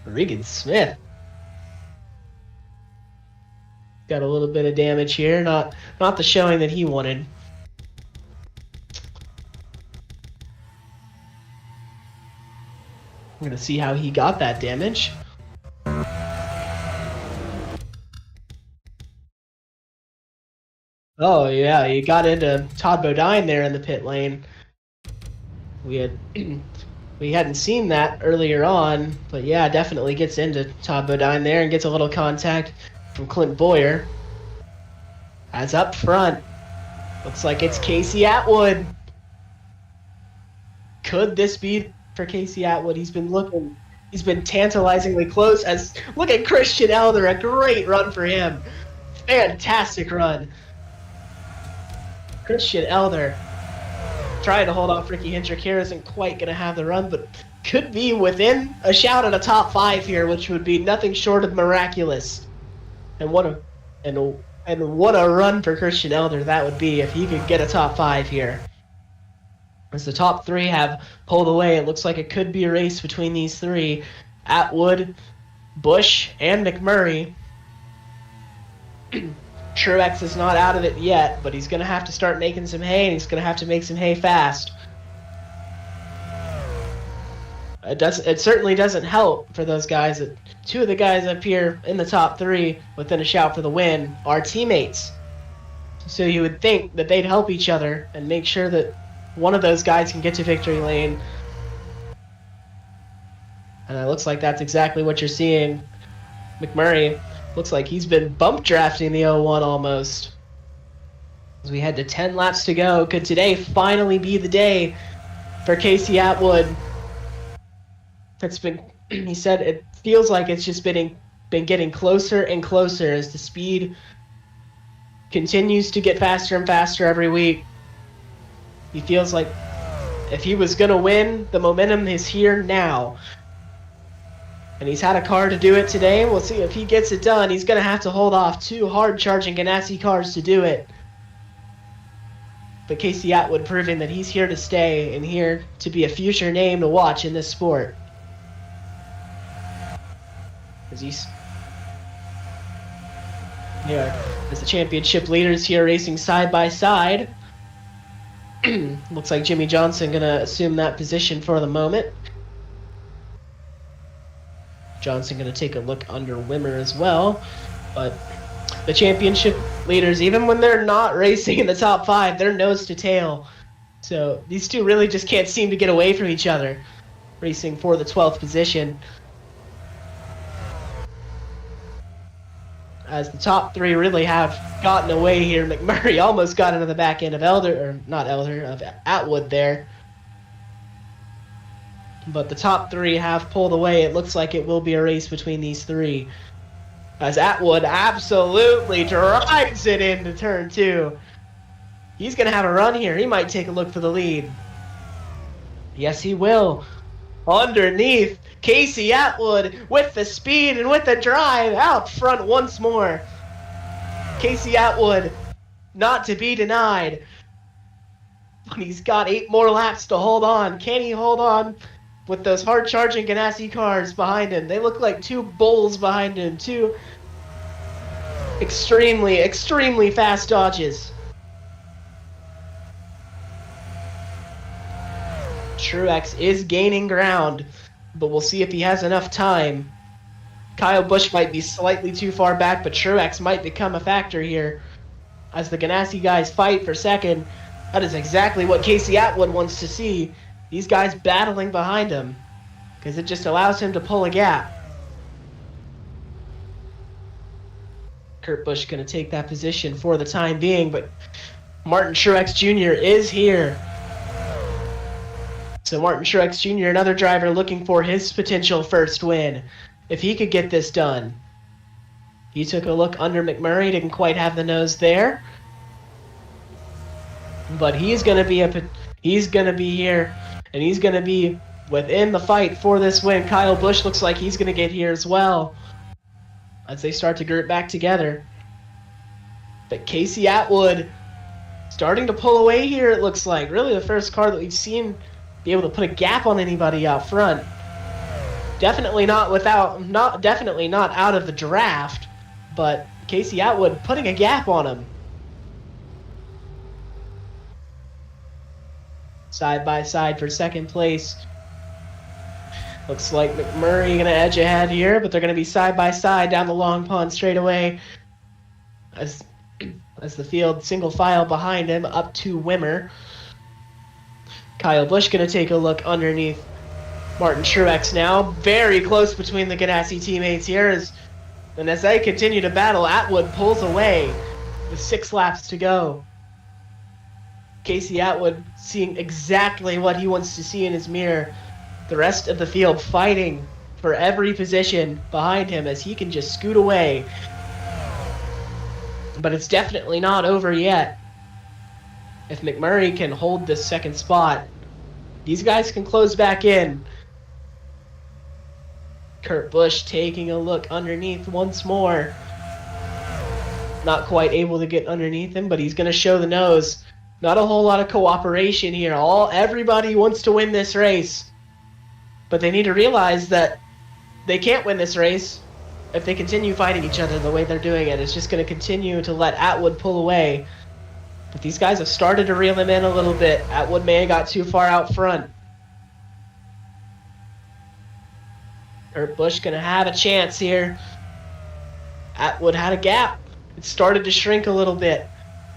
Regan Smith. Got a little bit of damage here. Not the showing that he wanted. I'm going to see how he got that damage. Oh, yeah, he got into Todd Bodine there in the pit lane. We hadn't seen that earlier on, but yeah, definitely gets into Todd Bodine there and gets a little contact from Clint Boyer. As up front, looks like it's Casey Atwood. Could this be for Casey Atwood. He's been tantalizingly close. As look at Christian Elder, a great run for him. Fantastic run. Christian Elder trying to hold off Ricky Hendrick here, isn't quite going to have the run, but could be within a shout at a top 5 here, which would be nothing short of miraculous. And what a run for Christian Elder that would be if he could get a top 5 here. As the top 3 have pulled away, it looks like it could be a race between these 3. Atwood, Bush, and McMurray. Truex is not out of it yet, but he's going to have to start making some hay, and he's going to have to make some hay fast. It certainly doesn't help for those guys. 2 of the guys up here in the top 3 within a shout for the win are teammates. So you would think that they'd help each other and make sure that one of those guys can get to victory lane. And it looks like that's exactly what you're seeing. McMurray looks like he's been bump drafting the 01 almost. As we head to 10 laps to go, could today finally be the day for Casey Atwood? He said it feels like it's just been getting closer and closer as the speed continues to get faster and faster every week. He feels like if he was going to win, the momentum is here now. And he's had a car to do it today. We'll see if he gets it done. He's going to have to hold off 2 hard-charging Ganassi cars to do it. But Casey Atwood proving that he's here to stay and here to be a future name to watch in this sport. As the championship leaders here racing side by side. Looks like Jimmy Johnson going to assume that position for the moment. Johnson going to take a look under Wimmer as well. But the championship leaders, even when they're not racing in the top 5, they're nose to tail. So these 2 really just can't seem to get away from each other, racing for the 12th position. As the top 3 really have gotten away here. McMurray almost got into the back end of of Atwood there. But the top 3 have pulled away. It looks like it will be a race between these 3. As Atwood absolutely drives it into turn 2. He's going to have a run here. He might take a look for the lead. Yes, he will. Underneath, Casey Atwood with the speed and with the drive out front once more. Casey Atwood not to be denied. But he's got 8 more laps to hold on. Can he hold on with those hard-charging Ganassi cars behind him? They look like 2 bulls behind him. 2 extremely, extremely fast dodges. Truex is gaining ground, but we'll see if he has enough time. Kyle Busch might be slightly too far back, but Truex might become a factor here. As the Ganassi guys fight for second, that is exactly what Casey Atwood wants to see. These guys battling behind him, because it just allows him to pull a gap. Kurt Busch going to take that position for the time being, but Martin Truex Jr. is here. So Martin Truex Jr., another driver looking for his potential first win. If he could get this done. He took a look under McMurray, didn't quite have the nose there. But he's going to be here, and he's going to be within the fight for this win. Kyle Busch looks like he's going to get here as well, as they start to group back together. But Casey Atwood starting to pull away here, it looks like. Really the first car that we've seen be able to put a gap on anybody out front. Definitely not out of the draft, but Casey Atwood putting a gap on him. Side by side for second place. Looks like McMurray going to edge ahead here, but they're going to be side by side down the long pond straightaway. As the field single file behind him up to Wimmer. Kyle Busch going to take a look underneath Martin Truex now. Very close between the Ganassi teammates here. And as they continue to battle, Atwood pulls away with 6 laps to go. Casey Atwood seeing exactly what he wants to see in his mirror. The rest of the field fighting for every position behind him as he can just scoot away. But it's definitely not over yet. If McMurray can hold this second spot, these guys can close back in. Kurt Busch taking a look underneath once more. Not quite able to get underneath him, but he's going to show the nose. Not a whole lot of cooperation here. Everybody wants to win this race. But they need to realize that they can't win this race if they continue fighting each other the way they're doing it. It's just going to continue to let Atwood pull away. But these guys have started to reel him in a little bit. Atwood may have got too far out front. Kurt Busch going to have a chance here. Atwood had a gap. It started to shrink a little bit.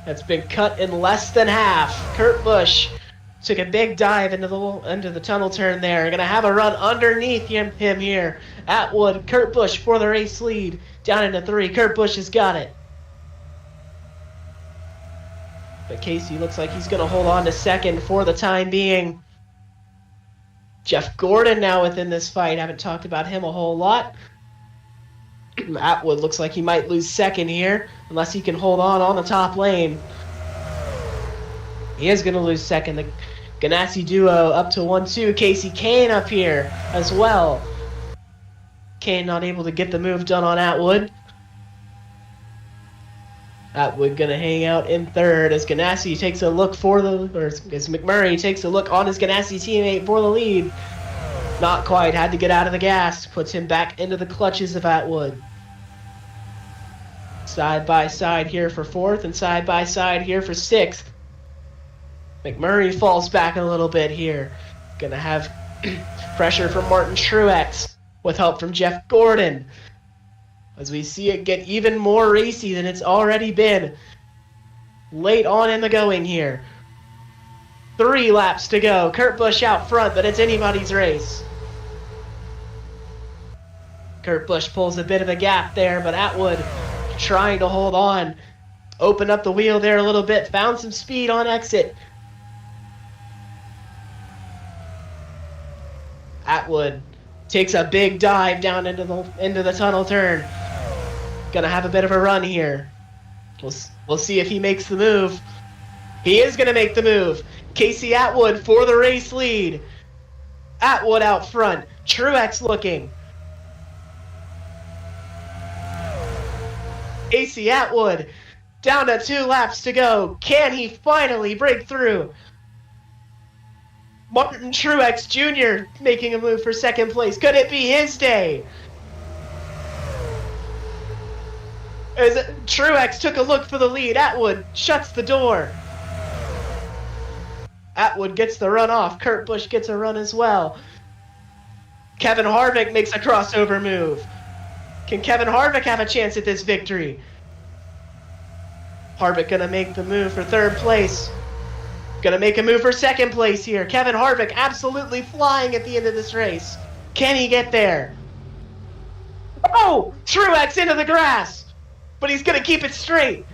That's been cut in less than half. Kurt Busch took a big dive into the tunnel turn there. Going to have a run underneath him here. Atwood, Kurt Busch for the race lead. Down into 3. Kurt Busch has got it. But Casey looks like he's going to hold on to second for the time being. Jeff Gordon now within this fight. Haven't talked about him a whole lot. Atwood looks like he might lose second here unless he can hold on the top lane. He is going to lose second. The Ganassi duo up to 1-2. Casey Kane up here as well. Kane not able to get the move done on Atwood. Atwood going to hang out in third as Ganassi takes a look as McMurray takes a look on his Ganassi teammate for the lead. Not quite, had to get out of the gas. Puts him back into the clutches of Atwood. Side by side here for 4th and side by side here for 6th. McMurray falls back a little bit here. Gonna have pressure from Martin Truex with help from Jeff Gordon. As we see it get even more racy than it's already been. Late on in the going here. 3 laps to go. Kurt Busch out front, but it's anybody's race. Kurt Busch pulls a bit of a gap there, but Atwood trying to hold on. Opened up the wheel there a little bit. Found some speed on exit. Atwood takes a big dive down into the tunnel turn. Gonna have a bit of a run here. We'll see if he makes the move. He is gonna make the move. Casey Atwood for the race lead. Atwood out front. Truex looking. Casey Atwood down to 2 laps to go. Can he finally break through? Martin Truex Jr. making a move for second place. Could it be his day? As Truex took a look for the lead, Atwood shuts the door. Atwood gets the run off. Kurt Busch gets a run as well. Kevin Harvick makes a crossover move. Can Kevin Harvick have a chance at this victory? Harvick gonna make the move for 3rd place. Gonna make a move for 2nd place here. Kevin Harvick absolutely flying at the end of this race. Can he get there? Oh! Truex into the grass! But he's gonna keep it straight.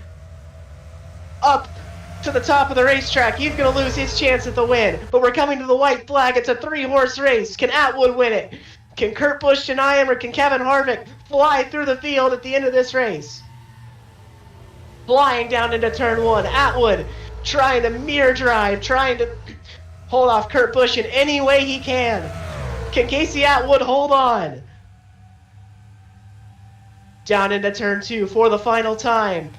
Up to the top of the racetrack. He's gonna lose his chance at the win. But we're coming to the white flag. It's a 3-horse race. Can Atwood win it? Can Kurt Busch deny him, or can Kevin Harvick fly through the field at the end of this race? Flying down into turn 1. Atwood trying to mirror drive, trying to hold off Kurt Busch in any way he can. Can Casey Atwood hold on? Down into turn 2 for the final time.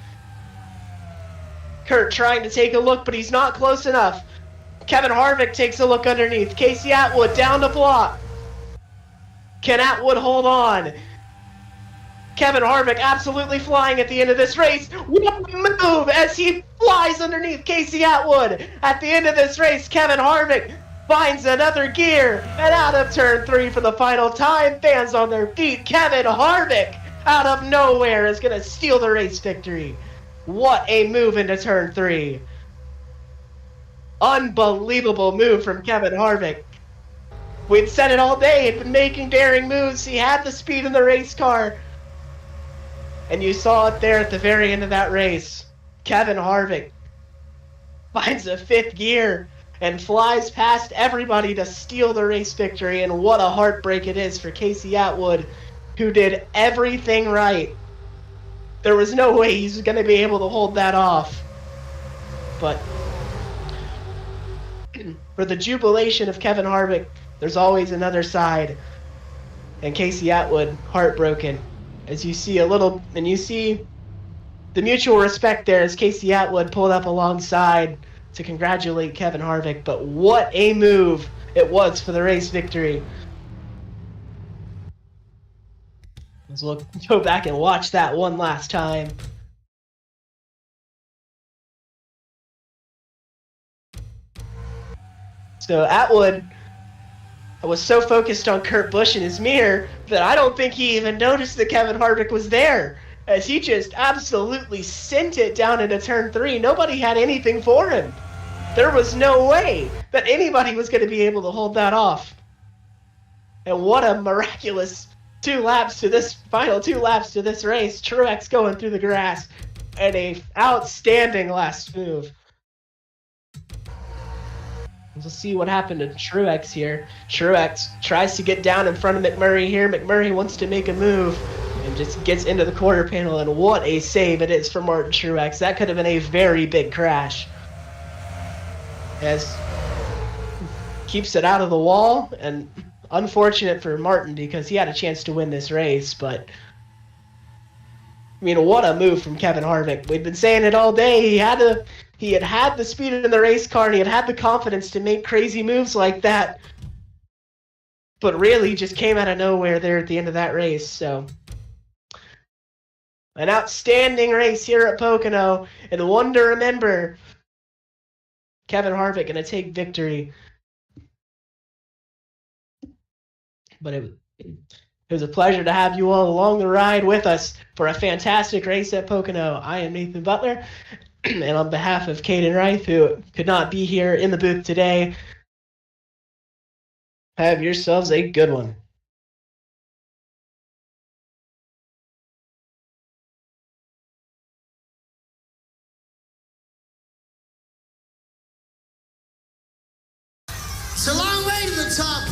Kurt trying to take a look, but he's not close enough. Kevin Harvick takes a look underneath. Casey Atwood down to block. Can Atwood hold on? Kevin Harvick absolutely flying at the end of this race. What a move as he flies underneath Casey Atwood. At the end of this race, Kevin Harvick finds another gear. And out of turn 3 for the final time, fans on their feet. Kevin Harvick out of nowhere is going to steal the race victory. What a move into turn 3. Unbelievable move from Kevin Harvick. We'd said it all day. He'd been making daring moves. He had the speed in the race car. And you saw it there at the very end of that race. Kevin Harvick finds a 5th gear and flies past everybody to steal the race victory. And what a heartbreak it is for Casey Atwood, who did everything right. There was no way he's going to be able to hold that off. But for the jubilation of Kevin Harvick, there's always another side. And Casey Atwood, heartbroken. As you see you see the mutual respect there as Casey Atwood pulled up alongside to congratulate Kevin Harvick. But what a move it was for the race victory. Let's go back and watch that one last time. So Atwood was so focused on Kurt Busch in his mirror that I don't think he even noticed that Kevin Harvick was there, as he just absolutely sent it down into turn 3. Nobody had anything for him. There was no way that anybody was going to be able to hold that off. And what a miraculous final two laps to this race. Truex going through the grass, and a outstanding last move. We'll see what happened to Truex here. Truex tries to get down in front of McMurray here. McMurray wants to make a move and just gets into the quarter panel, and what a save it is for Martin Truex. That could have been a very big crash. As keeps it out of the wall, and unfortunate for Martin because he had a chance to win this race, but I mean, what a move from Kevin Harvick. We've been saying it all day. He had the speed in the race car, and he had the confidence to make crazy moves like that. But really just came out of nowhere there at the end of that race. So an outstanding race here at Pocono, and one to remember. Kevin Harvick going to take victory. But it was a pleasure to have you all along the ride with us for a fantastic race at Pocono. I am Nathan Butler, and on behalf of Caden Reith, who could not be here in the booth today, have yourselves a good one. It's a long way to the top.